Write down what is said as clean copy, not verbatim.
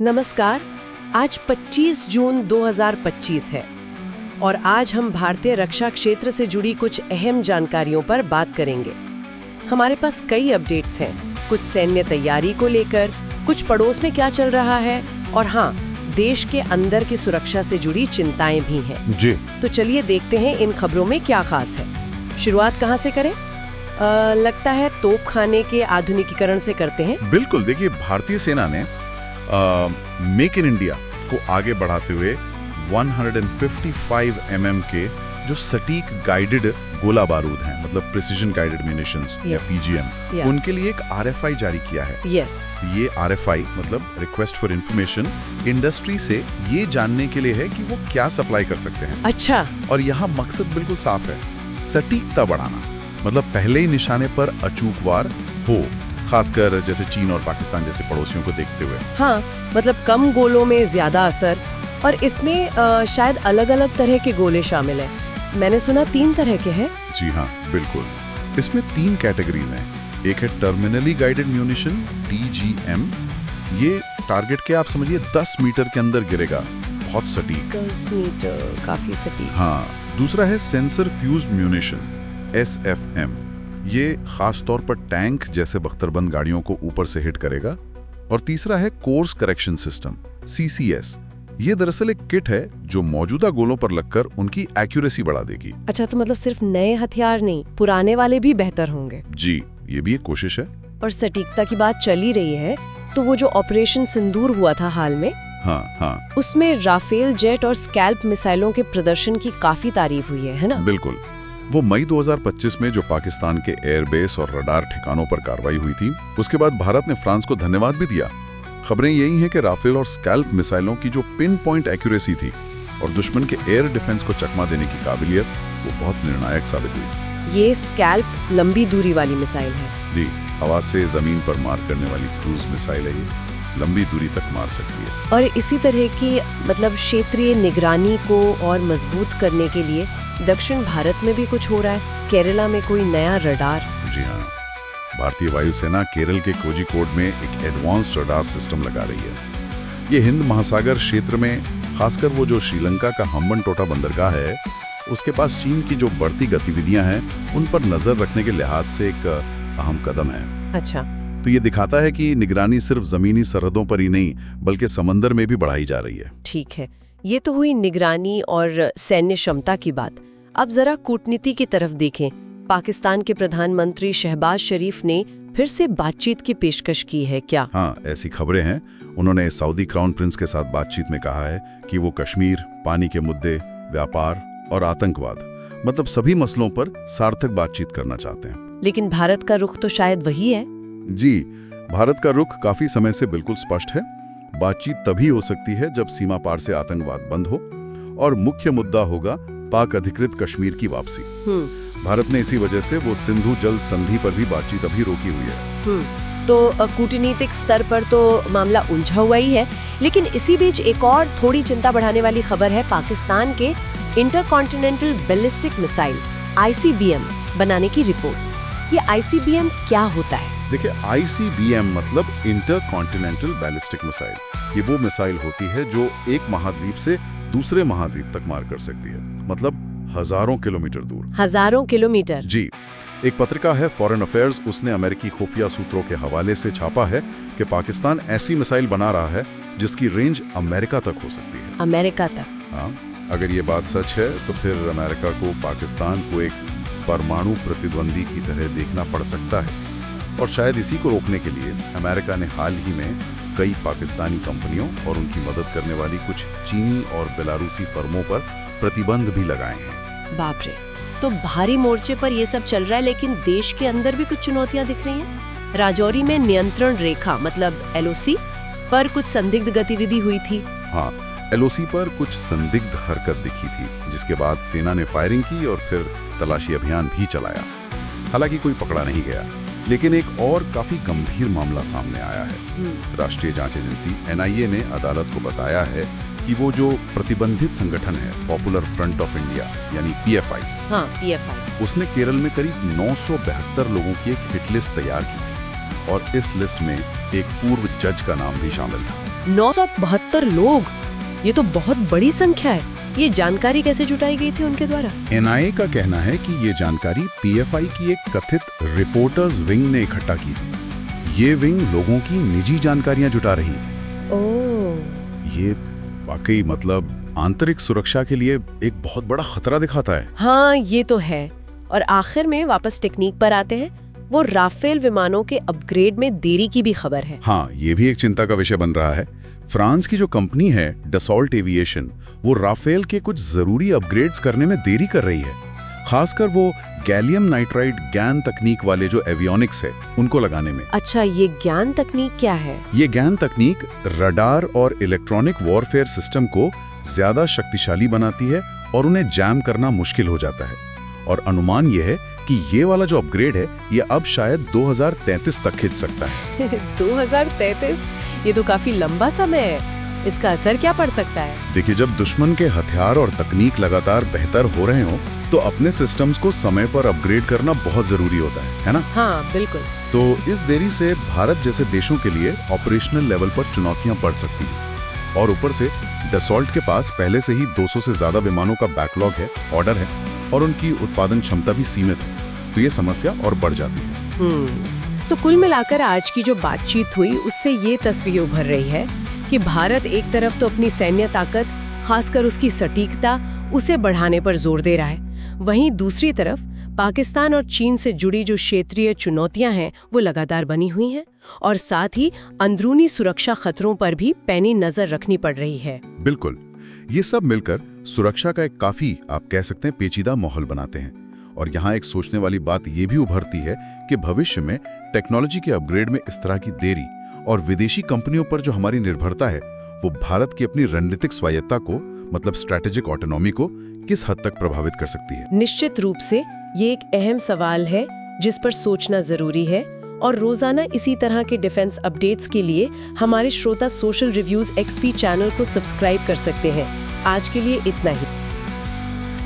नमस्कार। आज 25 जून 2025 है और आज हम भारतीय रक्षा क्षेत्र से जुड़ी कुछ अहम जानकारियों पर बात करेंगे। हमारे पास कई अपडेट्स हैं, कुछ सैन्य तैयारी को लेकर, कुछ पड़ोस में क्या चल रहा है और हाँ, देश के अंदर की सुरक्षा से जुड़ी चिंताएं भी हैं। जी। तो चलिए देखते हैं इन खबरों में क्या खास है। शुरुआत कहाँ से करें? लगता है तोपखाने के आधुनिकीकरण से करते हैं। बिल्कुल, देखिए भारतीय सेना ने मेक इन इंडिया को आगे बढ़ाते हुए 155 mm के जो सटीक गाइडेड गोला बारूद हैं, मतलब प्रिसिजन गाइडेड म्यूनिशंस या पीजीएम, उनके लिए एक आरएफआई जारी किया है। ये आरएफआई मतलब रिक्वेस्ट फॉर इंफॉर्मेशन इंडस्ट्री से ये जानने के लिए है कि वो क्या सप्लाई कर सकते हैं। अच्छा। और यहाँ मकसद बिल्कुल साफ है, सटीकता बढ़ाना, मतलब पहले ही निशाने पर अचूक वार हो, खासकर जैसे चीन और पाकिस्तान जैसे पड़ोसियों को देखते हुए। हाँ, मतलब कम गोलों में ज्यादा असर। और इसमें शायद अलग अलग तरह के गोले शामिल हैं। मैंने सुना 3 तरह के हैं। जी हाँ, बिल्कुल। इसमें 3 कैटेगरीज हैं। एक है टर्मिनली गाइडेड म्यूनिशन, TGM। ये टारगेट के आप समझिए 10 मीटर के अंदर गिरेगा, बहुत सटीक। 10 मीटर, काफी सटीक। हाँ। दूसरा है सेंसर फ्यूज्ड म्यूनिशन, SFM। ये खास तौर पर टैंक जैसे बख्तरबंद गाड़ियों को ऊपर से हिट करेगा। और तीसरा है कोर्स करेक्शन सिस्टम, CCS। ये दरअसल एक किट है जो मौजूदा गोलों पर लगकर उनकी एक्यूरेसी बढ़ा देगी। अच्छा, तो मतलब सिर्फ नए हथियार नहीं, पुराने वाले भी बेहतर होंगे। जी, ये भी एक कोशिश है। और सटीकता की बात चली रही है, तो वो जो ऑपरेशन सिंदूर हुआ था हाल में, हाँ, उसमें राफेल जेट और स्कैल्प मिसाइलों के प्रदर्शन की काफी तारीफ हुई है ना? बिल्कुल। वो मई 2025 में जो पाकिस्तान के एयरबेस और रडार ठिकानों पर कार्रवाई हुई थी, उसके बाद भारत ने फ्रांस को धन्यवाद भी दिया। खबरें यही हैं कि राफेल और स्कैल्प मिसाइलों की जो पिन पॉइंट एक्यूरेसी थी और दुश्मन के एयर डिफेंस को चकमा देने की काबिलियत, वो बहुत निर्णायक साबित हुई। ये स्कैल्प लंबी दूरी वाली मिसाइल है। जी, हवा से जमीन पर मार करने वाली क्रूज मिसाइल है। ये लंबी दूरी तक मार सकती है। और इसी तरह की मतलब क्षेत्रीय निगरानी को और मजबूत करने के लिए दक्षिण भारत में भी कुछ हो रहा है। केरला में कोई नया रडार। जी हाँ, भारतीय वायुसेना केरल के कोझिकोड में एक एडवांस्ड रडार सिस्टम लगा रही है। ये हिंद महासागर क्षेत्र में, खासकर वो जो श्रीलंका का हम्बनटोटा बंदरगाह है, उसके पास चीन की जो बढ़ती गतिविधियां हैं, उन पर नजर रखने के लिहाज से एक अहम कदम है। अच्छा। तो ये दिखाता है कि निगरानी सिर्फ जमीनी सरहदों पर ही नहीं, बल्कि समंदर में भी बढ़ाई जा रही है। ठीक है, ये तो हुई निगरानी और सैन्य क्षमता की बात। अब जरा कूटनीति की तरफ देखें। पाकिस्तान के प्रधानमंत्री शहबाज शरीफ ने फिर से बातचीत की पेशकश की है क्या? हाँ, ऐसी खबरें हैं। उन्होंने सऊदी क्राउन प्रिंस के साथ बातचीत में कहा है कि वो कश्मीर, पानी के मुद्दे, व्यापार और आतंकवाद, मतलब सभी मसलों पर सार्थक बातचीत करना चाहते हैं। लेकिन भारत का रुख तो शायद वही है। जी, भारत का रुख काफी समय से बिल्कुल स्पष्ट है। बातचीत तभी हो सकती है जब सीमा पार से आतंकवाद बंद हो और मुख्य मुद्दा होगा पाक अधिकृत कश्मीर की वापसी। भारत ने इसी वजह से वो सिंधु जल संधि पर भी बातचीत अभी रोकी हुई है। तो कूटनीतिक स्तर पर तो मामला उलझा हुआ ही है। लेकिन इसी बीच एक और थोड़ी चिंता बढ़ाने वाली खबर है पाकिस्तान के इंटरकॉन्टिनेंटल बैलिस्टिक मिसाइल ICBM बनाने की रिपोर्ट्स। ये ICBM क्या होता है? देखिए, ICBM मतलब इंटरकॉन्टिनेंटल बैलिस्टिक मिसाइल। ये वो मिसाइल होती है जो एक महाद्वीप से दूसरे महाद्वीप तक मार कर सकती है, मतलब हजारों किलोमीटर दूर। हजारों किलोमीटर? जी। एक पत्रिका है फॉरेन अफेयर्स, उसने अमेरिकी खुफिया सूत्रों के हवाले से छापा है कि पाकिस्तान ऐसी मिसाइल बना रहा है जिसकी रेंज अमेरिका तक हो सकती है। अमेरिका तक? हाँ, अगर ये बात सच है तो फिर अमेरिका को पाकिस्तान को एक परमाणु प्रतिद्वंदी की तरह देखना पड़ सकता है। और शायद इसी को रोकने के लिए अमेरिका ने हाल ही में कई पाकिस्तानी कंपनियों और उनकी मदद करने वाली कुछ चीनी और बेलारूसी फर्मों पर प्रतिबंध भी लगाए हैं। बाप रे, तो भारी मोर्चे पर ये सब चल रहा है, लेकिन देश के अंदर भी कुछ चुनौतियां दिख रही हैं। राजौरी में नियंत्रण रेखा मतलब LOC पर कुछ संदिग्ध गतिविधि हुई थी। हाँ, LOC पर कुछ संदिग्ध हरकत दिखी थी, जिसके बाद सेना ने फायरिंग की और फिर तलाशी अभियान भी चलाया। हालांकि कोई पकड़ा नहीं गया, लेकिन एक और काफी गंभीर मामला सामने आया है। राष्ट्रीय जांच एजेंसी NIA ने अदालत को बताया है कि वो जो प्रतिबंधित संगठन है पॉपुलर फ्रंट ऑफ इंडिया यानी PFI, हाँ, PFI, उसने केरल में करीब 972 लोगों की एक हिट लिस्ट तैयार की थी और इस लिस्ट में एक पूर्व जज का नाम भी शामिल था। 972 लोग, ये तो बहुत बड़ी संख्या है। ये जानकारी कैसे जुटाई गई थी उनके द्वारा? एनआईए का कहना है कि ये जानकारी पीएफआई की एक कथित रिपोर्टर्स विंग ने इकट्ठा की थी। ये विंग लोगों की निजी जानकारियां जुटा रही थी। ओह, ये वाकई मतलब आंतरिक सुरक्षा के लिए एक बहुत बड़ा खतरा दिखाता है। हाँ, ये तो है। और आखिर में वापस टेक्निक पर आते हैं। वो राफेल विमानों के अपग्रेड में देरी की भी खबर है। हाँ, ये भी एक चिंता का विषय बन रहा है। फ्रांस की जो कंपनी है डसॉल्ट एविएशन, वो राफेल के कुछ जरूरी अपग्रेड्स करने में देरी कर रही है। खासकर वो गैलियम नाइट्राइड ज्ञान तकनीक वाले जो एवियोनिक्स है उनको लगाने में। अच्छा, ये ज्ञान तकनीक क्या है? ये ज्ञान तकनीक रडार और इलेक्ट्रॉनिक वॉरफेयर सिस्टम को ज्यादा शक्तिशाली बनाती है और उन्हें जैम करना मुश्किल हो जाता है। और अनुमान ये है कि ये वाला जो अपग्रेड है ये अब शायद 2033 तक खिंच सकता है। 2033? ये तो काफी लंबा समय है। इसका असर क्या पड़ सकता है? देखिए, जब दुश्मन के हथियार और तकनीक लगातार बेहतर हो रहे हो तो अपने सिस्टम्स को समय पर अपग्रेड करना बहुत जरूरी होता है ना? हाँ, बिल्कुल। तो इस देरी से भारत जैसे देशों के लिए ऑपरेशनल लेवल पर चुनौतियां बढ़ सकती हैं। और ऊपर से डसॉल्ट के पास पहले से ही 200 से ज्यादा विमानों का बैकलॉग है, ऑर्डर है, और उनकी उत्पादन क्षमता भी सीमित है। तो ये समस्या और बढ़ जाती है। तो कुल मिलाकर आज की जो बातचीत हुई उससे ये तस्वीर उभर रही है कि भारत एक तरफ तो अपनी सैन्य ताकत, खासकर उसकी सटीकता, उसे बढ़ाने पर जोर दे रहा है, वहीं दूसरी तरफ पाकिस्तान और चीन से जुड़ी जो क्षेत्रीय चुनौतियां हैं वो लगातार बनी हुई हैं और साथ ही अंदरूनी सुरक्षा खतरों पर भी पैनी नजर रखनी पड़ रही है। बिल्कुल, ये सब मिलकर सुरक्षा का एक काफी, आप कह सकते हैं, पेचीदा माहौल बनाते हैं। और यहाँ एक सोचने वाली बात ये भी उभरती है कि भविष्य में टेक्नोलॉजी के अपग्रेड में इस तरह की देरी और विदेशी कंपनियों पर जो हमारी निर्भरता है वो भारत की अपनी रणनीतिक स्वायत्ता को, मतलब स्ट्रैटेजिक ऑटोनॉमी को, किस हद तक प्रभावित कर सकती है। निश्चित रूप से ये एक अहम सवाल है जिस पर सोचना जरूरी है। और रोजाना इसी तरह के डिफेंस अपडेट्स के लिए हमारे श्रोता सोशल रिव्यूज XP चैनल को सब्सक्राइब कर सकते हैं। आज के लिए इतना ही।